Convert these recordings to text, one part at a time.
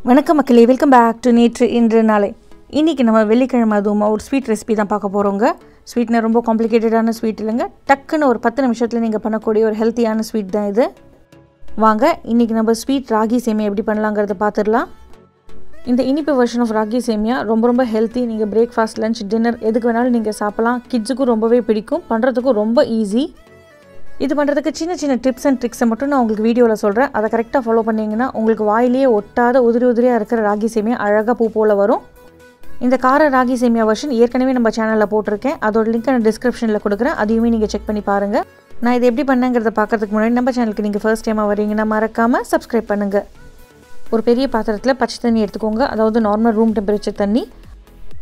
Vanakkam Makkalae, welcome back to NINI-NetruIndruNalai. இன்னைக்கு நம்ம வெள்ளிக்கிழமை அதுமா ஒரு ஸ்வீட் ரெசிபி தான் பார்க்க போறோங்க. ஸ்வீட்னா ரொம்ப காம்ப்ளிகேட்டடான ஸ்வீட் இல்லங்க. டக்குன்னு ஒரு 10 நிமிஷத்துல நீங்க பண்ணக்கூடிய ஒரு ஹெல்தியான ஸ்வீட் தான் இது. வாங்க இன்னைக்கு நம்ம ஸ்வீட் ராகி சேமியா எப்படி பண்ணலாம்ங்கறத பாத்துறலாம். இந்த இனிப்பு வெர்ஷன் ஆஃப் ராகி சேமியா ரொம்ப ஹெல்தி. நீங்க பிரேக்ஃபாஸ்ட், லஞ்ச், டின்னர் எதுக்கு வேணாலும் நீங்க சாப்பிடலாம். கிட்ஸ்க்கு ரொம்பவே பிடிக்கும். பண்றதுக்கு ரொம்ப ஈஸி. இது பண்றதுக்கு சின்ன டிப்ஸ் அண்ட் ட்ரிக்ஸ் மட்டும் நான் உங்களுக்கு வீடியோல சொல்றேன். அத கரெக்ட்டா ஃபாலோ பண்ணீங்கன்னா உங்களுக்கு வாயிலேயே ஒட்டாத உதிரியா இருக்கிற ராகி சேமியா அழகா பூ போல வரும். இந்த கார ராகி சேமியா வெர்ஷன் ஏற்கனவே நம்ம சேனல்ல போட்டுருக்கேன். அதோட லிங்க் நான் டிஸ்கிரிப்ஷன்ல கொடுக்கிறேன். அதையுமே நீங்க செக் பண்ணி பாருங்க. நான் இது எப்படி பண்ணேங்கறத பார்க்கிறதுக்கு முன்னாடி நம்ம சேனலுக்கு நீங்க ஃபர்ஸ்ட் டைமா வரீங்கன்னா மறக்காம Subscribe பண்ணுங்க. ஒரு பெரிய பாத்திரத்துல பச்சை தண்ணி எடுத்துக்கோங்க. அதாவது நார்மல் ரூம் டெம்பரேச்சர் தண்ணி.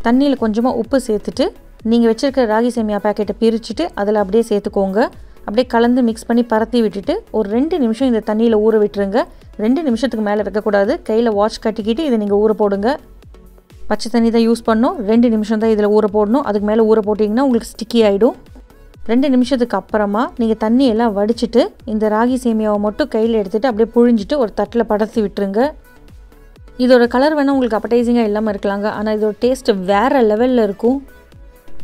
தண்ணியில கொஞ்சமா உப்பு சேர்த்துட்டு நீங்க வச்சிருக்கிற ராகி சேமியா பாக்கெட்டை பிரிச்சிட்டு அதல அப்படியே சேர்த்துக்கோங்க. அப்படியே கலந்து mix பண்ணி பரத்தி விட்டுட்டு ஒரு 2 நிமிஷம் இந்த தண்ணியில ஊற விட்டுருங்க. 2 நிமிஷத்துக்கு மேல வைக்க கூடாது. கையில வாட்ச் கட்டிக்கிட்டு இத நீங்க ஊற போடுங்க. பச்சை தண்ணி தான் யூஸ் பண்ணனும். 2 நிமிஷம் தான் இதல ஊற போடணும். அதுக்கு மேல ஊற போடிங்கனா உங்களுக்கு ஸ்டிக்கி ஆயிடும். 2 நிமிஷத்துக்கு அப்புறமா நீங்க தண்ணி எல்லாம் வடிச்சிட்டு இந்த ராகி சேமியாவை மட்டும் கையில எடுத்துட்டு அப்படியே புழிஞ்சிட்டு ஒரு தட்டல படர்த்தி விட்டுருங்க. இதோட கலர் வேணா உங்களுக்கு அப்படைசிங்கா இல்லாம இருக்கலாங்க. ஆனா இதோட டேஸ்ட் வேற லெவல்ல இருக்கும்.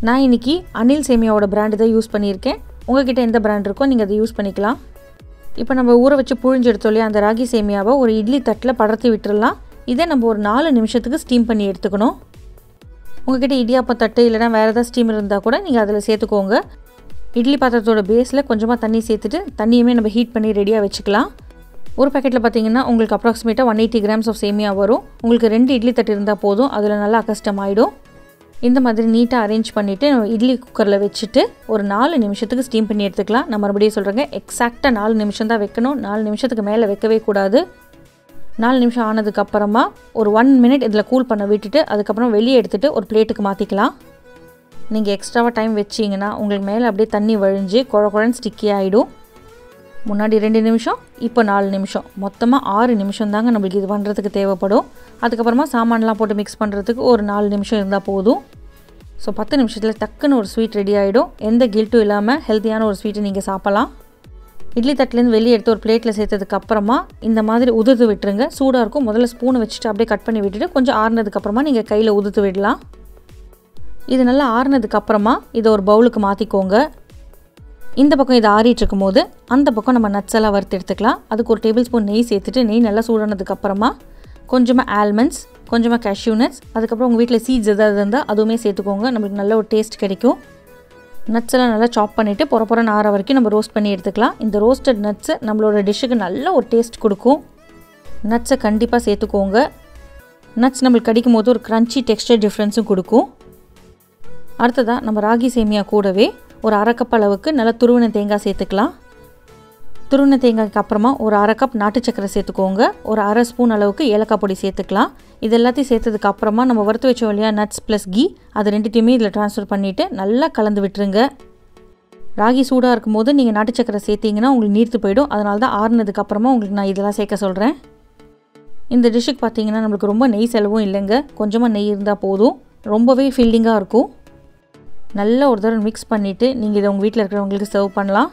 நான் இன்னைக்கு அனில் சேமியாவோட பிராண்ட் தான் யூஸ் பண்ணியிருக்கேன். உங்ககிட்ட எந்த பிராண்ட் இருக்கோ நீங்க அதை யூஸ் பண்ணிக்கலாம். இப்போ நம்ம ஊற வச்சு புழிஞ்சு எடுத்தோம்ல அந்த ராகி சேமியாவை ஒரு இட்லி தட்டல படர்த்தி விட்டுறலாம். இதை நம்ம ஒரு 4 நிமிஷத்துக்கு ஸ்டீம் பண்ணி எடுத்துக்கணும். உங்ககிட்ட இடியாப்ப தட்டு இல்லனா வேற ஏதாவது ஸ்டீமர் இருந்தா கூட நீங்க அதல சேர்த்துக்கோங்க. இட்லி பாத்திரத்தோட பேஸ்ல கொஞ்சமா தண்ணி சேர்த்துட்டு தண்ணியமே நம்ம ஹீட் பண்ணி ரெடியா வெச்சுக்கலாம். ஒரு பாக்கெட்ல பாத்தீங்கன்னா உங்களுக்கு அப்ராக்ஸிமேட்டா 180 grams ஆஃப் சேமியா வரும். உங்களுக்கு 2 இட்லி தட்டு இருந்தா போதும். அதுல நல்லா அக்கஸ்டம் ஆயிடும். இந்த மாதிரி நீட்டா அரேஞ்ச் பண்ணிட்டு இட்லி குக்கர்ல வெச்சிட்டு ஒரு 4 நிமிஷத்துக்கு ஸ்டீம் பண்ணி எடுத்துக்கலாம். நான் மறுபடியும் சொல்றேங்க எக்ஸாக்ட்டா 4 நிமிஷம் தான் வைக்கணும். 4 நிமிஷத்துக்கு மேல வைக்கவே கூடாது. 4 நிமிஷம் ஆனதுக்கு அப்புறமா ஒரு 1 மினிட் இதல கூல் பண்ண விட்டுட்டு அதுக்கு அப்புறம் வெளிய எடுத்துட்டு ஒரு பிளேட்டுக்கு மாத்திக்கலாம். நீங்க எக்ஸ்ட்ராவா டைம் வெச்சீங்கனா உங்களுக்கு மேல அப்படியே தண்ணி வழிஞ்சு கொழகொழன்னு ஸ்டிக்கி ஆயிடும். முன்னாடி 2 நிமிஷம், இப்போ 4 நிமிஷம். மொத்தமா 6 நிமிஷம் தாங்க நமக்கு இது பண்றதுக்கு தேவைப்படும். அதுக்கு அப்புறமா சாமான்லாம் போட்டு mix பண்றதுக்கு ஒரு 4 நிமிஷம் இருந்தா போதும். சோ 10 நிமிஷத்துல டக்குன்னு ஒரு ஸ்வீட் ரெடி ஆயிடும். எந்த கில்ட்டும் இல்லாம ஹெல்தியான ஒரு ஸ்வீட் நீங்க சாப்பிடலாம். இட்லி தட்டுல இருந்து வெளிய எடுத்து ஒரு பிளேட்ல சேர்த்ததுக்கு அப்புறமா இந்த மாதிரி உதிர்த்து விட்டுருங்க. சூடா இருக்கும். முதல்ல ஸ்பூனை வச்சிட்டு அப்படியே கட் பண்ணி விட்டுட்டு கொஞ்சம் ஆறுனதுக்கு அப்புறமா நீங்க கையில உதிர்த்து விடலாம். இது நல்லா ஆறுனதுக்கு அப்புறமா இத ஒரு பவுலுக்கு மாத்திக்கோங்க. இந்த பக்கம் இது ஆறிட்டு இருக்கும்போது அந்த பக்கம் நம்ம நட்ஸ் எல்லாம் வறுத்து எடுத்துக்கலாம். அதுக்கு ஒரு டேபிள்ஸ்பூன் நெய் சேர்த்துட்டு நெய் நல்லா சூடானதுக்கு அப்புறமா கொஞ்சமா ஆல்மண்ட்ஸ், கொஞ்சமா cashew nuts, அதுக்கு அப்புறம் உங்க வீட்ல சீட்ஸ் ஏதாவது இருந்தா அதுவுமே சேர்த்துக்கோங்க. நமக்கு நல்ல ஒரு டேஸ்ட் கிடைக்கும். நட்ஸ் எல்லாம் நல்லா சாப் பண்ணிட்டு பொறபொறன்னு ஆற வரைக்கும் நம்ம ரோஸ்ட் பண்ணி எடுத்துக்கலாம். இந்த ரோஸ்டட் நட்ஸ் நம்மளோட டிஷ்க்கு நல்ல ஒரு டேஸ்ட் கொடுக்கும். நட்ஸை கண்டிப்பா சேர்த்துக்கோங்க. நட்ஸ் நமக்கு கடிக்கும்போது ஒரு crunchy texture difference-ம் கொடுக்கும். அடுத்ததா நம்ம ராகி சேமியா கூடவே ஒரு 1/2 கப் அளவுக்கு நல்ல துருவின தேங்காய் சேர்த்துக்கலாம். துருவின தேங்காய்க்கு அப்புறமா ஒரு 1/2 கப் நாட்டு சர்க்கரை சேர்த்துக்கோங்க. ஒரு 1/2 ஸ்பூன் அளவுக்கு ஏலக்காய் பொடி சேர்த்துக்கலாம். இது எல்லாத்தையும் சேர்த்ததுக்கு அப்புறமா நம்ம வறுத்து வச்ச இல்லையா நட்ஸ் + கீ அது ரெண்டுத்தையுமே இதல ட்ரான்ஸ்ஃபர் பண்ணிட்டு நல்லா கலந்து விட்டுருங்க. ராகி சூடா இருக்கும்போது நீங்க நாட்டு சர்க்கரை சேர்த்தீங்கன்னா உங்களுக்கு நீர்த்து போய்டும். அதனால தான் ஆறுனதுக்கு அப்புறமா உங்களுக்கு நான் இதெல்லாம் சேர்க்க சொல்றேன். இந்த டிஷ்க்கு பாத்தீங்கன்னா நமக்கு ரொம்ப நெய் செலவும் இல்லங்க. கொஞ்சமா நெய் இருந்தா போதும். ரொம்பவே ஃபில்லிங்கா இருக்கும். நல்ல ஒரு தடவை mix பண்ணிட்டு நீங்க இத உங்க வீட்ல இருக்கிறவங்களுக்கு சர்வ் பண்ணலாம்.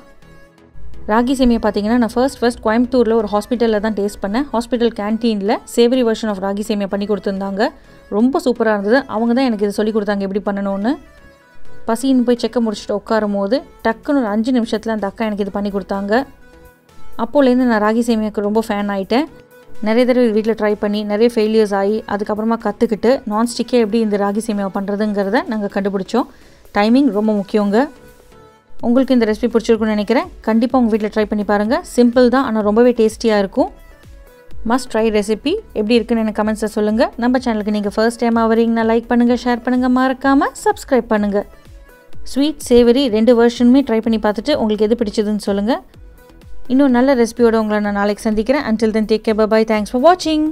ராகி சேமியா பாத்தீங்கன்னா நான் ஃபர்ஸ்ட் கோயம்புத்தூர்ல ஒரு ஹாஸ்பிடல்ல தான் டேஸ்ட் பண்ணேன். ஹாஸ்பிடல் கேண்டீன்ல சேவரி வெர்ஷன் ஆஃப் ராகி சேமியா பண்ணி கொடுத்திருந்தாங்க. ரொம்ப சூப்பரா இருந்தது. அவங்க தான் எனக்கு இத சொல்லி கொடுத்தாங்க எப்படி பண்ணனும்னு. பசின்னு போய் செக் முடிச்சிட்டு உட்காரும்போது டக்குன்னு ஒரு 5 நிமிஷத்துல அந்த அக்கா எனக்கு இது பண்ணி கொடுத்தாங்க. அப்போல இருந்து நான் ராகி சேமியாக்கு ரொம்ப ஃபேன் ஆயிட்டேன். நிறைய தடவை வீட்ல ட்ரை பண்ணி நிறைய ஃபெயிலியர்ஸ் ஆயி அதுக்கு அப்புறமா கத்துக்கிட்டு நான் ஸ்டிக்கே எப்படி இந்த ராகி சேமியா பண்றதுங்கறத நாங்க கண்டுபிடிச்சோம். டைமிங் ரொம்ப முக்கியங்க. உங்களுக்கு இந்த ரெசிபி பிடிச்சிருக்கும்னு நினைக்கிறேன். கண்டிப்பா உங்க வீட்ல ட்ரை பண்ணி பாருங்க. சிம்பிள் தான் ஆனா ரொம்பவே டேஸ்டியா இருக்கும். Must try recipe. எப்படி இருக்குன்னு எனக்கு கமெண்ட்ஸ்ல சொல்லுங்க. நம்ம சேனலுக்கு நீங்க ஃபர்ஸ்ட் டைமா வரீங்கன்னா லைக் பண்ணுங்க, ஷேர் பண்ணுங்க, மறக்காம Subscribe பண்ணுங்க. ஸ்வீட், சேவரி 2 வெர்ஷனுமே ட்ரை பண்ணி பார்த்துட்டு உங்களுக்கு எது பிடிச்சதுன்னு சொல்லுங்க. இன்னும் நல்ல ரெசிபியோட உங்களை நான் நாளைக்கு சந்திக்கிறேன். Until then take care, bye bye. Thanks for watching.